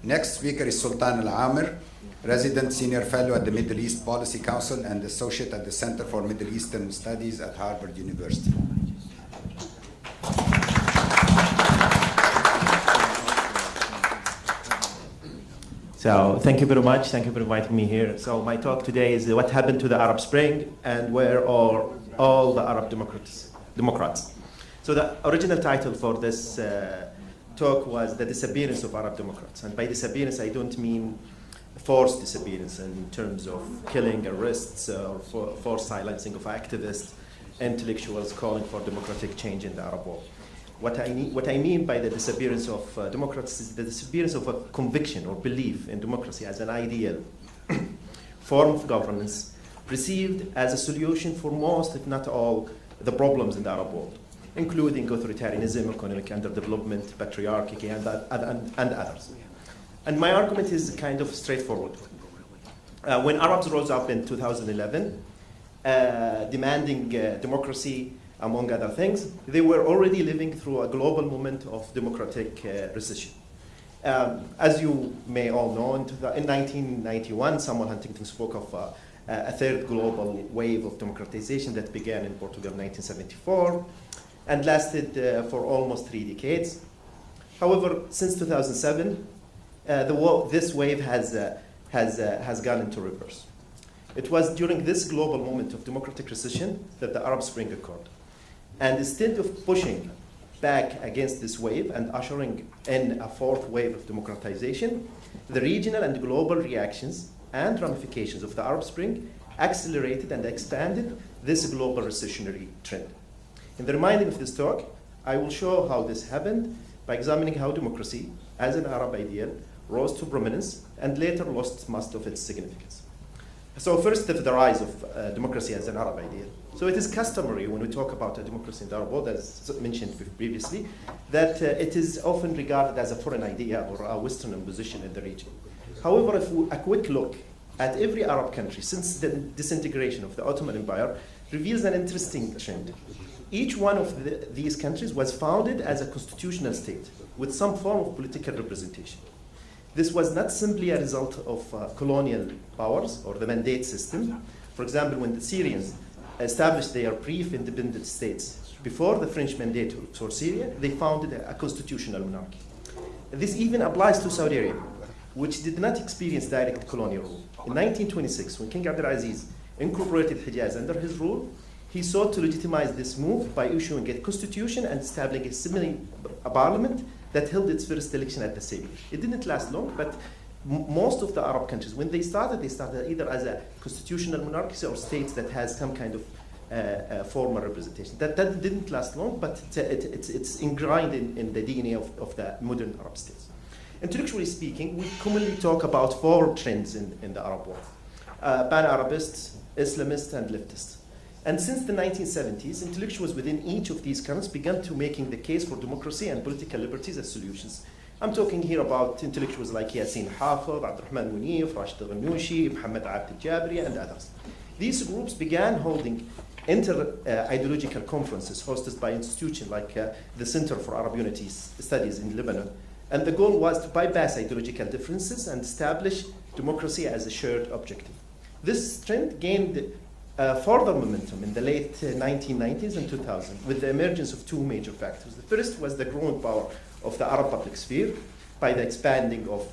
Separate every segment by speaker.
Speaker 1: Next speaker is Sultan Al-Amir, Resident Senior Fellow at the Middle East Policy Council and Associate at the Center for Middle Eastern Studies at Harvard University.
Speaker 2: So thank you very much. Thank you for inviting me here. So my talk today is what happened to the Arab Spring and where are all the Arab democrats. So the original title for this talk was The Disappearance of Arab Democrats. And by disappearance, I don't mean forced disappearance in terms of killing, arrests, or forced silencing of activists, intellectuals calling for democratic change in the Arab world. What I mean by the disappearance of democrats is the disappearance of a conviction or belief in democracy as an ideal form of governance perceived as a solution for most, if not all, the problems in the Arab world, including authoritarianism, economic underdevelopment, patriarchy, and others. And my argument is kind of straightforward. When Arabs rose up in 2011, demanding democracy, among other things, they were already living through a global moment of democratic recession. As you may all know, in 1991, Samuel Huntington spoke of a third global wave of democratization that began in Portugal in 1974 and lasted for almost 3 decades. However, since 2007, this wave has gone into reverse. It was during this global moment of democratic recession that the Arab Spring occurred. And instead of pushing back against this wave and ushering in a fourth wave of democratization, the regional and global reactions and ramifications of the Arab Spring accelerated and expanded this global recessionary trend. In the remainder of this talk, I will show how this happened by examining how democracy, as an Arab ideal, rose to prominence and later lost most of its significance. So first, the rise of democracy as an Arab ideal. So it is customary when we talk about a democracy in the Arab world, as mentioned previously, that it is often regarded as a foreign idea or a Western imposition in the region. However, if a quick look at every Arab country since the disintegration of the Ottoman Empire reveals an interesting trend. Each one of these countries was founded as a constitutional state with some form of political representation. This was not simply a result of colonial powers or the mandate system. For example, when the Syrians established their brief independent states before the French mandate for Syria, they founded a constitutional monarchy. This even applies to Saudi Arabia, which did not experience direct colonial rule. In 1926, when King Abdulaziz incorporated Hijaz under his rule, he sought to legitimize this move by issuing a constitution and establishing a parliament that held its first election at the same year. It didn't last long, but most of the Arab countries, when they started either as a constitutional monarchy or states that has some kind of formal representation. That didn't last long, but it's ingrained in the DNA of the modern Arab states. Intellectually speaking, we commonly talk about 4 trends in the Arab world: pan-Arabists, Islamists, and leftists. And since the 1970s, intellectuals within each of these currents began to making the case for democracy and political liberties as solutions. I'm talking here about intellectuals like Yassin Hafez, Abdurrahman Munif, Rashid Ghannouchi, Muhammad Abd al-Jabri, and others. These groups began holding inter-ideological conferences hosted by institutions like the Center for Arab Unity Studies in Lebanon. And the goal was to bypass ideological differences and establish democracy as a shared objective. This trend gained further momentum in the late 1990s and 2000 with the emergence of 2 major factors. The first was the growing power of the Arab public sphere by the expanding of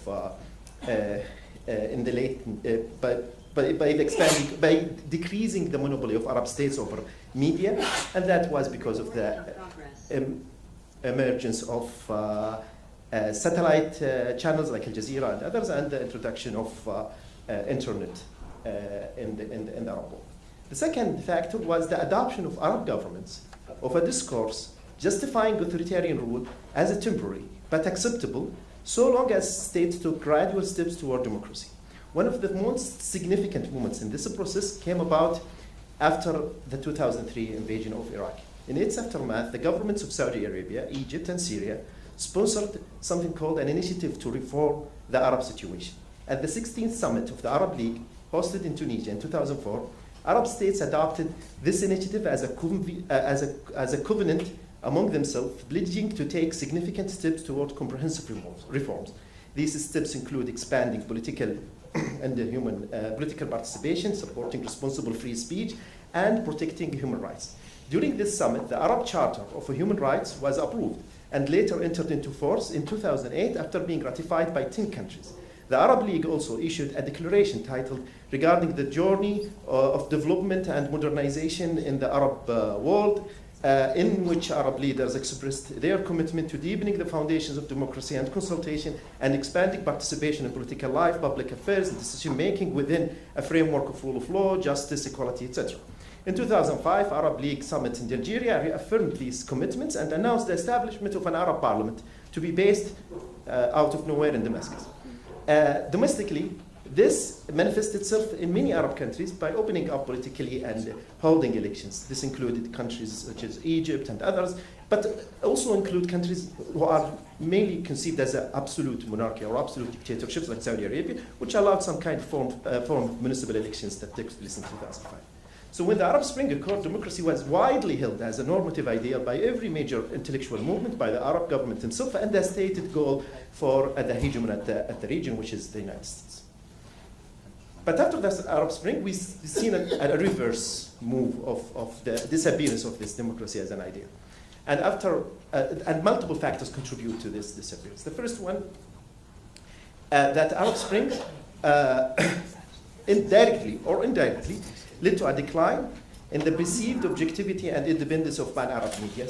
Speaker 2: by decreasing the monopoly of Arab states over media, and that was because of the emergence of satellite channels like Al Jazeera and others, and the introduction of internet in the Arab world. The second factor was the adoption of Arab governments of a discourse justifying authoritarian rule as a temporary but acceptable so long as states took gradual steps toward democracy. One of the most significant moments in this process came about after the 2003 invasion of Iraq. In its aftermath, the governments of Saudi Arabia, Egypt, and Syria sponsored something called an initiative to reform the Arab situation. At the 16th summit of the Arab League, hosted in Tunisia in 2004, Arab states adopted this initiative as a covenant among themselves, pledging to take significant steps toward comprehensive reforms. These steps include expanding political and human political participation, supporting responsible free speech, and protecting human rights. During this summit, the Arab Charter of Human Rights was approved and later entered into force in 2008 after being ratified by 10 countries. The Arab League also issued a declaration titled regarding the journey of development and modernization in the Arab world, in which Arab leaders expressed their commitment to deepening the foundations of democracy and consultation and expanding participation in political life, public affairs, and decision-making within a framework of rule of law, justice, equality, etc. In 2005, Arab League Summit in Algeria reaffirmed these commitments and announced the establishment of an Arab parliament to be based out of nowhere in Damascus. Domestically, this manifested itself in many Arab countries by opening up politically and holding elections. This included countries such as Egypt and others, but also include countries who are mainly conceived as an absolute monarchy or absolute dictatorships like Saudi Arabia, which allowed some kind of form of municipal elections that took place in 2005. So when the Arab Spring occurred, democracy was widely held as a normative ideal by every major intellectual movement, by the Arab government himself, and the stated goal for the hegemon at the region, which is the United States. But after the Arab Spring, we've seen a reverse move of the disappearance of this democracy as an idea. And multiple factors contribute to this disappearance. The first one, that Arab Spring indirectly or indirectly led to a decline in the perceived objectivity and independence of pan-Arab media,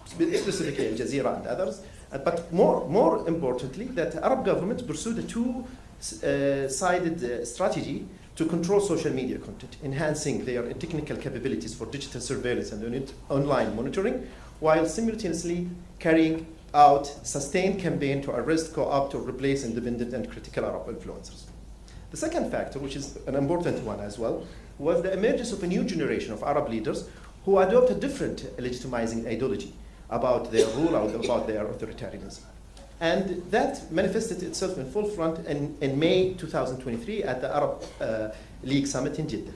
Speaker 2: specifically Al Jazeera and others. But more importantly, that Arab governments pursued a two-sided strategy to control social media content, enhancing their technical capabilities for digital surveillance and online monitoring, while simultaneously carrying out sustained campaign to arrest, co-opt, or replace independent and critical Arab influencers. The second factor, which is an important one as well, was the emergence of a new generation of Arab leaders who adopt a different legitimizing ideology about their rule or about their authoritarianism. And that manifested itself in full front in May 2023 at the Arab League Summit in Jeddah,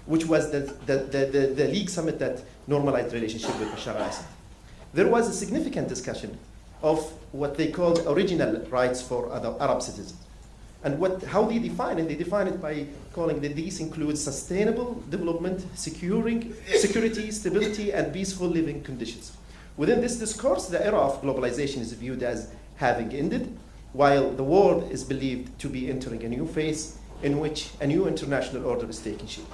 Speaker 2: which was the League Summit that normalized relationship with Bashar al-Assad. There was a significant discussion of what they called original rights for other Arab citizens. And how they define it? They define it by calling that these include sustainable development, security, stability, and peaceful living conditions. Within this discourse, the era of globalization is viewed as having ended, while the world is believed to be entering a new phase in which a new international order is taking shape.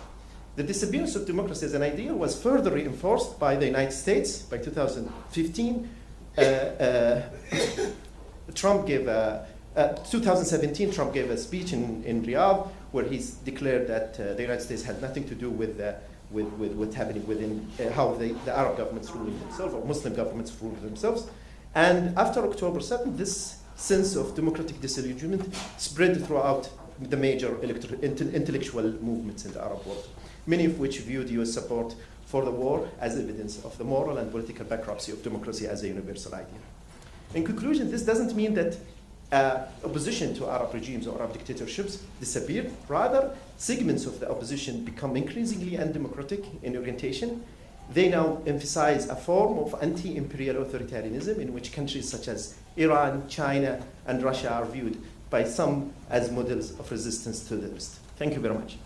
Speaker 2: The disappearance of democracy as an ideal was further reinforced by the United States. By 2015, 2017, Trump gave a speech in Riyadh where he declared that the United States had nothing to do with what's happening within how the Arab governments rule themselves or Muslim governments rule themselves. And after October 7th, this sense of democratic disillusionment spread throughout the major intellectual movements in the Arab world, many of which viewed U.S. support for the war as evidence of the moral and political bankruptcy of democracy as a universal idea. In conclusion, this doesn't mean that opposition to Arab regimes or Arab dictatorships disappeared. Rather, segments of the opposition become increasingly undemocratic in orientation. They now emphasize a form of anti-imperial authoritarianism in which countries such as Iran, China, and Russia are viewed by some as models of resistance to the West. Thank you very much.